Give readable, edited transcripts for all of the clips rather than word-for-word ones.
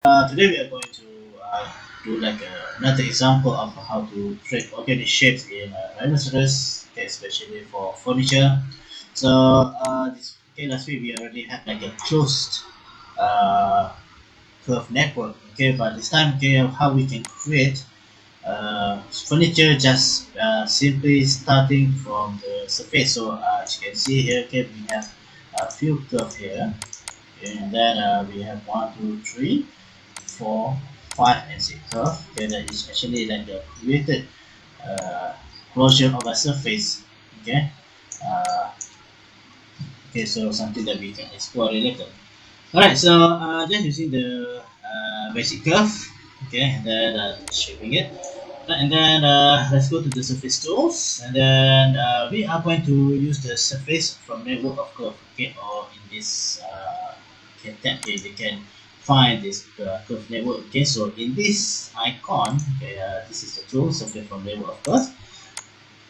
Today we are going to do like another example of how to create organic shapes in Rhinoceros, okay, especially for furniture. So last week we already had like a closed uh, curve network. Okay, but this time, okay, how we can create furniture just simply starting from the surface. So as you can see here, okay, we have a few curves here, and then we have 1, 2, 3, 4, 5, and 6 curve. Okay, that is actually like the created uh, closure of a surface. Okay, uh, okay, so something that we can explore later. Alright, so just using the basic curve, okay, and then shaping it. And then let's go to the surface tools, and then we are going to use the surface from network of curve, okay, or in this tab here, you can find this curve network, okay. So in this icon, okay, this is the tool surface from network of curve.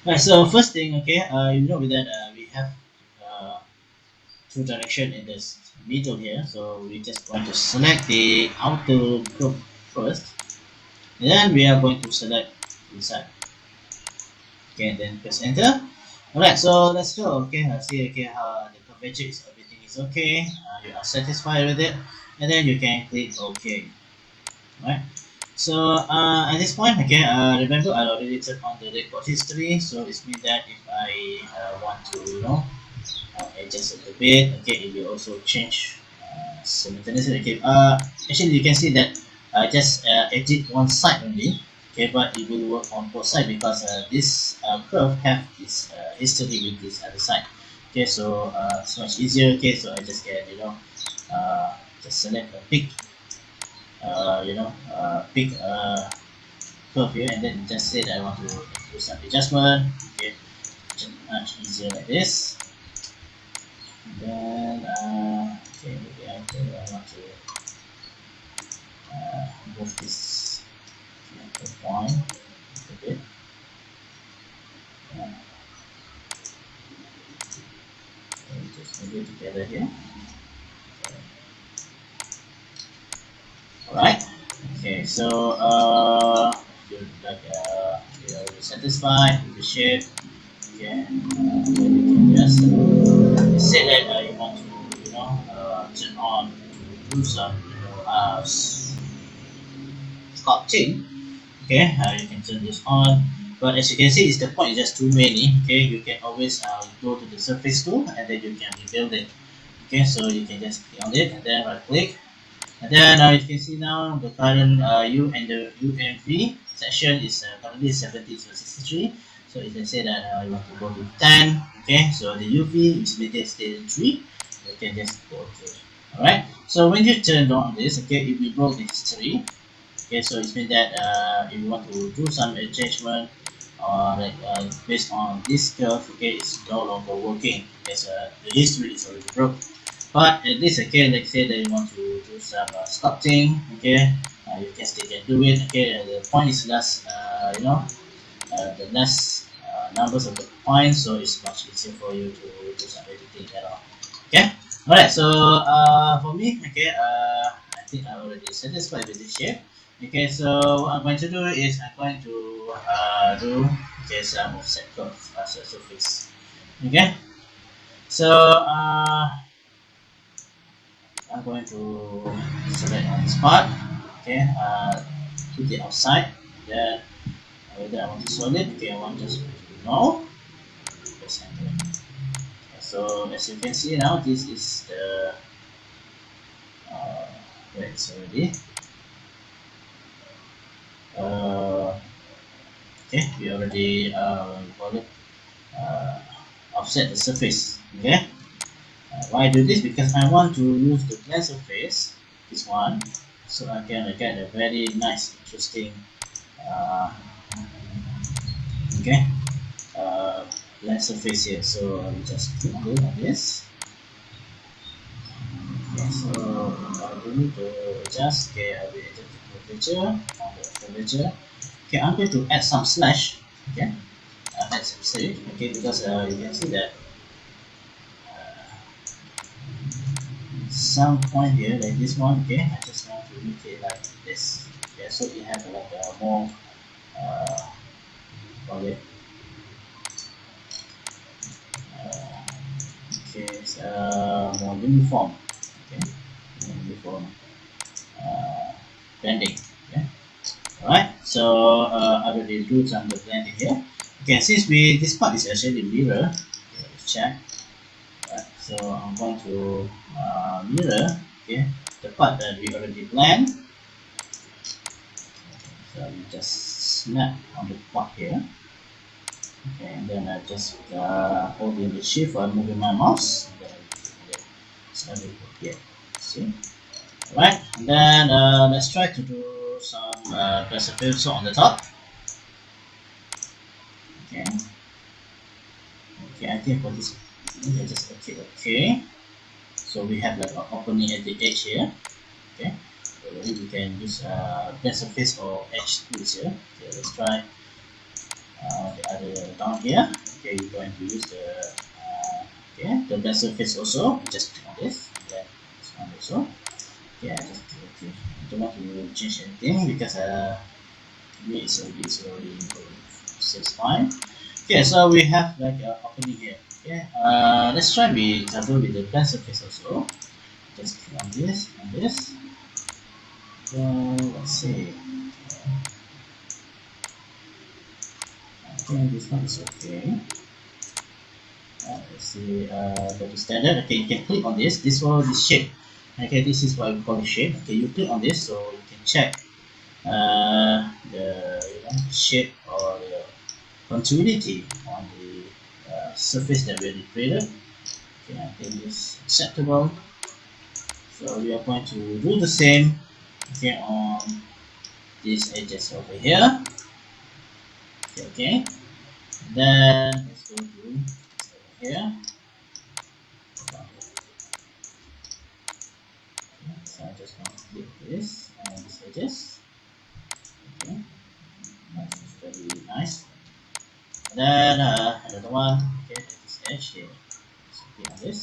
Right, so first thing, okay, you know that we have uh, two direction in this middle here, so we just want to select the outer curve first, and then we are going to select inside. Okay, then press enter. Alright, so let's go. Okay, see okay how the curvature is, everything is okay. You are satisfied with it, and then you can click OK. Right. So at this point, okay, remember I already turned on the record history, so it means that if I want to, adjust it a bit, okay, it will also change simultaneously. Okay, actually you can see that I just edit one side only, okay, but it will work on both sides because this curve have this history with this other side. Okay, so it's much easier. Okay, so I just get just select a pick, pick curve here, and then just say that I want to do some adjustment. Okay, much easier like this. And then okay, maybe I want to move this point a bit. Just move it together here. Alright. Okay, so you're like you're satisfied with the shape. Okay, then you can just say that you want to turn on to do some sculpting. Okay, you can turn this on, but as you can see, it's the point is just too many. Okay, you can always go to the surface tool, and then you can rebuild it. Okay, so you can just click on it and then right click, and then you can see now the current U and the UMV section is currently 70 to 63. So you can say that you want to go to 10. Okay, so the UV is limited state 3. You can just go to it. Alright, so when you turn on this, okay, it will blow the history. Okay, so it means that if you want to do some adjustment or like based on this curve, okay, it's no longer working as the history is already broke. But at least, okay, let's say that you want to do some sculpting, okay, you can still can do it. Okay, the point is less, the less numbers of the points, so it's much easier for you to do some editing at all. Okay, all right. So for me, okay, I think I'm already satisfied with this shape. Okay, so what I'm going to do is I'm going to do okay some offset curve as a surface. Okay, so I'm going to select on this part. Okay, to the outside. Then whether I want to solid. Okay, I want just no. Press enter. So as you can see now, this is the where it's already. Uh, okay, we already call it uh, offset the surface. Okay, why I do this? Because I want to use the plan surface, this one, so I can get a very nice, interesting, uh, okay, plan surface here. So I will just click on this. Okay, so we need to adjust. Okay, I will adjust the temperature on the temperature. Okay, I'm going to add some slash. Okay, add some slash. Okay, because you can see that some point here like this one. Okay, I just want make it like this. Okay, so you have like a more call it uh, okay, it's more uniform. Okay, uniform uh, blending. Okay, all right. So I already do some of the blending here. Okay, since we this part is actually mirror, okay, let's check. Right, so I'm going to mirror, okay, the part that we already blend. So we just snap on the part here. Okay, and then I just holding the shift while moving my mouse. And then it's going to put here. See? Alright, and then let's try to do some precipice on the top. Okay, okay, I think for this, okay, just okay. So we have like an opening at the edge here. Okay, so we can use precipice or edge tools here. Okay, let's try the other down here. Okay, you're going to use the okay, the best surface also. Just click on this, and then this one also. Yeah, just okay. I don't want to change anything because me it's already says fine. Okay, so we have like opening here. Okay, let's try with example with the best surface also. Just click on this and this. So let's see. I think this one is okay. Let's see, go to standard. Okay, you can click on this. This one, this shape. Okay, this is what we call the shape. Okay, you click on this so you can check the shape or the continuity on the surface that we already created. Okay, I think it's acceptable. So we are going to do the same. Okay, on these edges over here. Okay, okay. Then let's go to over here. So I'm just going to click this and these edges. Okay, that's very nice. And then another one. Okay, this edge here. So click on this.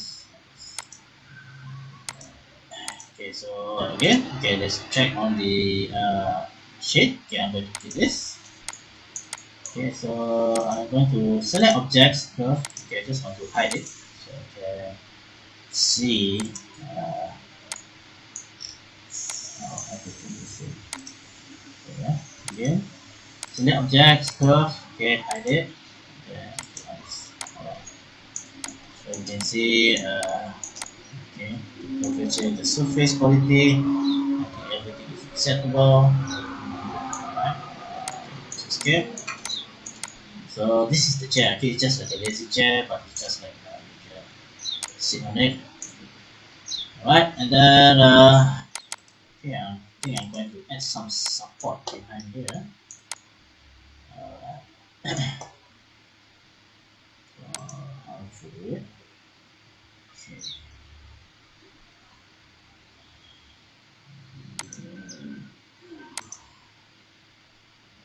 Okay, so again, okay, let's check on the shade. Okay, I'm going to click this. Okay, so I'm going to select objects curve. Okay, I just want to hide it so I can see how everything is saved. Okay, yeah. Again, select objects curve. Okay, hide it. Okay, nice. Alright. So you can see, okay, temperature, the surface quality. I think everything is acceptable. Alright, so skip. So this is the chair. Okay, it's just like a lazy chair, but it's just like you can sit on it. Alright, and then okay, I think I'm going to add some support behind here. Alright, how to do it? Okay.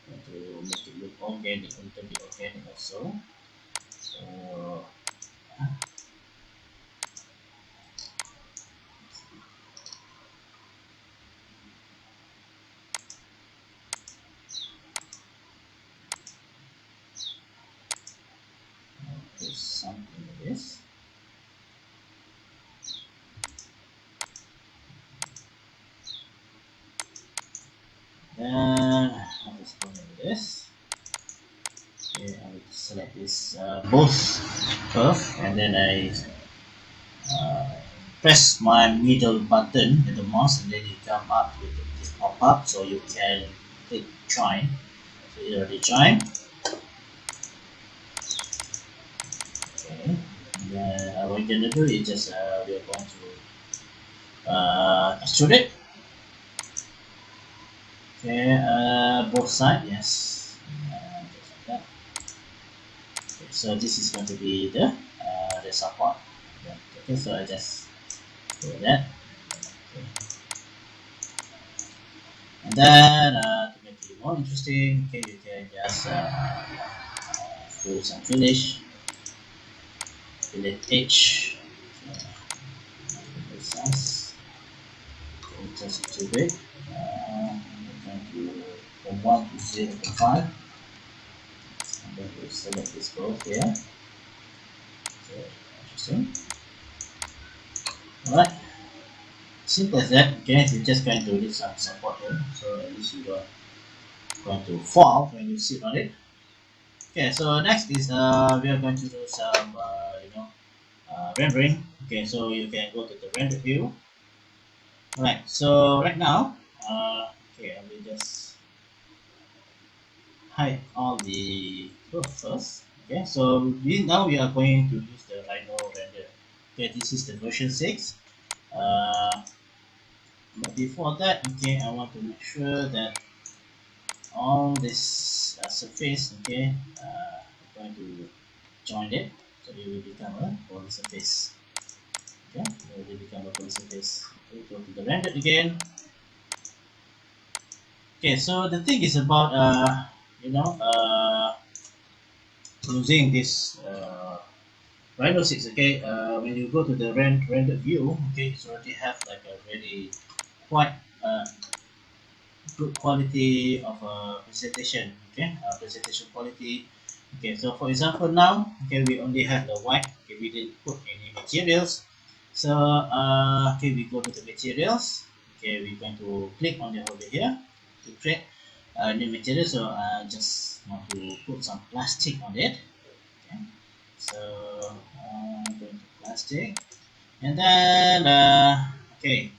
Going to make it look organic, a little bit organic also. So do something like this. Then I'll just go like this. Okay, I will select this both curve, and then I uh, press my middle button with the mouse, and then it come up with this pop up, so you can click join. So you already join. Okay, and then what we're gonna do is just we are going to extrude it. Okay, both sides, yes. Just like that. Okay, so this is going to be the support. Okay, so I just do that. Okay. And then to make it more interesting, okay, you can just do some finish, fillet edge, size, just too big. 1 to 0.5. I'm going to select this code here. So interesting. Alright, simple as that. Okay, you're just going to need some support here, so at least you don't going to fall when you sit on it. Okay, so next is we are going to do some rendering. Okay, so you can go to the render view. Alright, so right now, okay, I will just hide all the code first. Okay, so we are going to use the Rhino render. Okay, this is the version 6. Uh, but before that, okay, I want to make sure that all this surface, okay, I'm going to join it, so it will become a poly surface. Okay, it will become a poly surface. Okay, go to the render again. Okay, so the thing is about you know uh, using this Rhino 6. Okay, when you go to the render view, okay, it's already have like a very quite good quality of presentation. Okay, presentation quality. Okay, so for example now, okay, we only have the white. Okay, we didn't put any materials. So okay, we go to the materials. Okay, we're going to click on the over here to create a new material. So just want to put some plastic on it. Okay, so going to plastic, and then okay.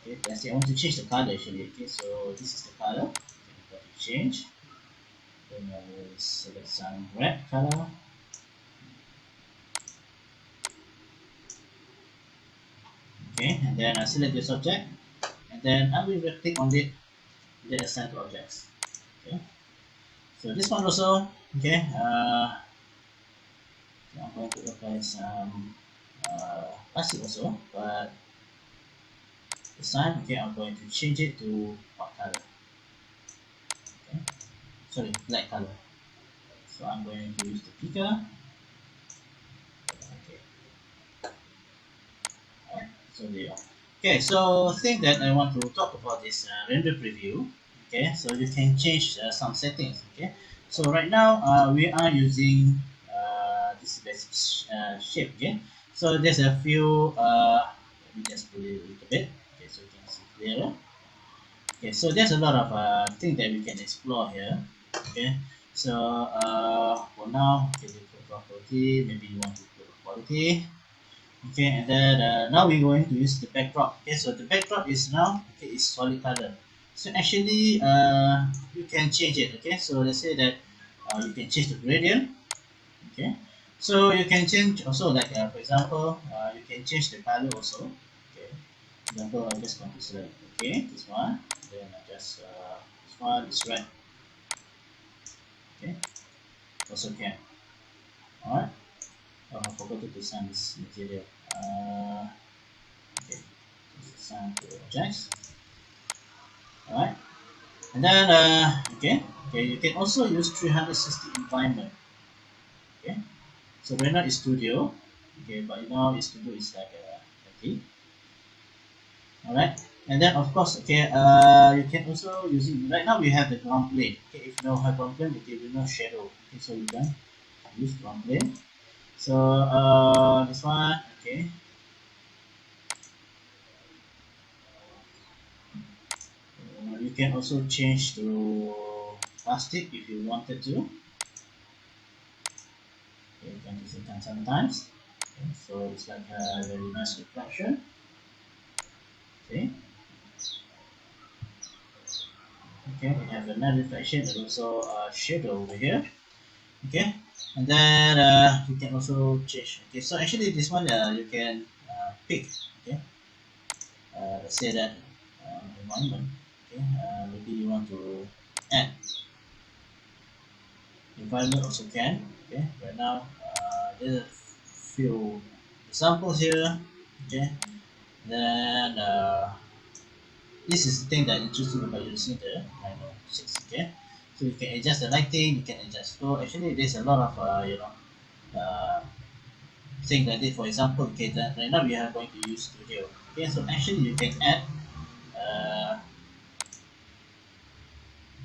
Okay, let's see, I want to change the color actually. Okay, so this is the color. Okay, I'm going to change. Then I will select some red color. Okay, and then I select this object. And then I will click on it. Then assign to objects. Okay, so this one also. Okay, I'm going to apply some plastic also. But this time, okay, I'm going to change it to white color. Okay, sorry, black color. So I'm going to use the picker. Okay, so there you are. Okay, so thing that I want to talk about is render preview. Okay, so you can change some settings. Okay, so right now we are using this basic shape. Okay, so there's a few. Let me just put it a little bit. Okay, so you can see clearer. Okay, so there's a lot of things that we can explore here. Okay, so for now, okay, we put property. Maybe you want to put quality. Okay, and then now we're going to use the backdrop. Okay, so the backdrop is now okay is solid color. So actually you can change it. Okay, so let's say that you can change the gradient. Okay, so you can change also like for example you can change the color also. Okay, for example I just want to select okay this one, then I just this one is red. Okay, also can. Alright, oh, I forgot to design this material. Okay, assign to objects. Alright, and then okay, you can also use 360 environment. Okay, so right now is studio. Okay, but you know studio is like a 20. All right, and then of course, okay, you can also use it. Right now we have the ground plane. Okay, if you know how ground plane, okay, we know shadow. Okay, so you can use ground plane. So this one, okay, you can also change to plastic if you wanted to. Okay, you can use it sometimes. Okay, so it's like a very nice reflection. Okay, okay, we have another reflection and also a shadow over here. Okay, and then you can also change. Okay, so actually this one you can pick. Okay, let's say that environment. Okay, maybe you want to add environment also can. Okay, right now there's a few examples here. Okay, then this is the thing that interesting about using the Rhino 6. Okay, so you can adjust the lighting, you can adjust flow. Actually, there's a lot of uh, thing like this. For example, okay, that right now we are going to use studio. Okay, so actually you can add uh,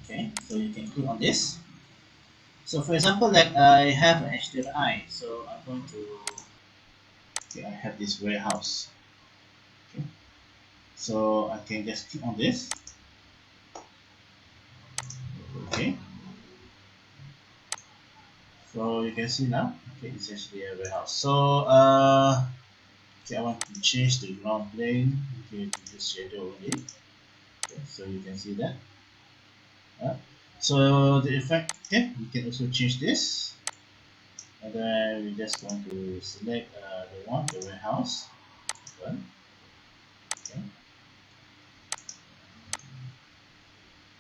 Okay, so you can click on this. So for example, like I have an HDMI, so I'm going to, okay, I have this warehouse. Okay, so I can just click on this. Okay, so you can see now, okay, it's actually a warehouse. So okay, I want to change the ground plane, okay, to this shadow only. Okay, so you can see that. So the effect, okay, we can also change this, and then we just going to select the one, the warehouse one. Okay,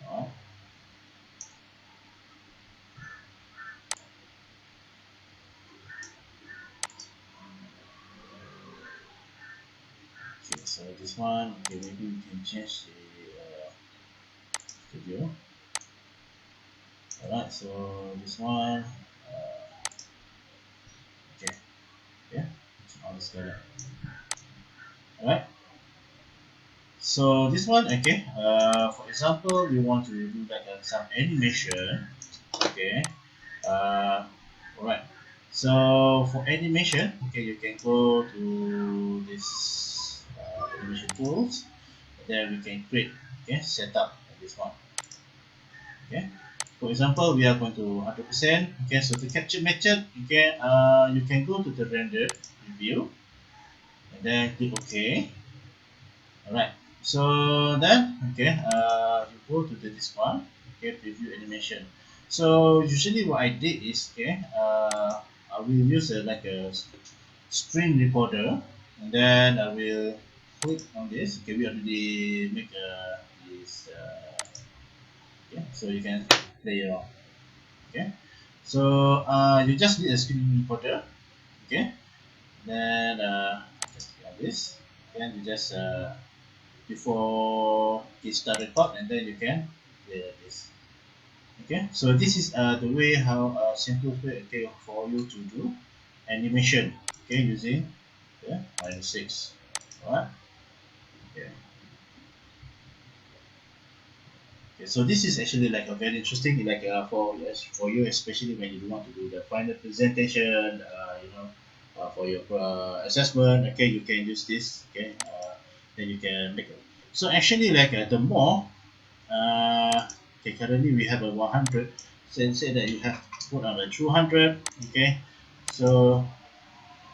alright. Okay, so this one, okay, maybe we can change the studio. Alright, so this one, okay, yeah, on the scanner. Alright, so this one, okay, for example, we want to do like some animation, okay, alright. So for animation, okay, you can go to this animation tools, then we can create, okay, setup this one. Okay, for example, we are going to 100%. Okay, so the capture method, okay, you can go to the render review and then click OK. Alright, so then, okay, you go to this one, okay, preview animation. So usually what I did is, okay, I will use like a screen recorder, and then I will click on this. Okay, we already make this, yeah, so you can play around. Okay, so you just need a screen recorder. Okay, then just click on this, then you just before it start record, and then you can play like this. Okay, so this is the way how simple way, okay, for you to do animation, okay, using the -6. Alright, okay. Okay, so this is actually like a very interesting, like for yes, for you, especially when you want to do the final presentation, for your assessment. Okay, you can use this. Okay, then you can make it. So actually, like the more, okay, currently we have a 100. So say that you have put on a 200. Okay, so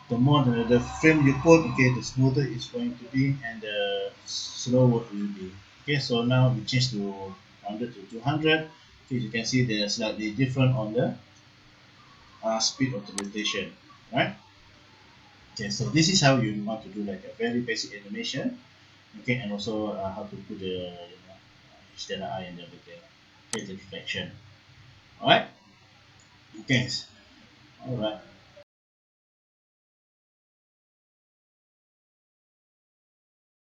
the more the frame you put, okay, the smoother it's going to be, and the slower it will be. Okay, so now we change to 100 to 200. Okay, you can see they're slightly different on the speed of the rotation, right? Okay, so this is how you want to do like a very basic animation. Okay, and also how to put the external eye and everything. Okay, the reflection. All right. Okay. All right.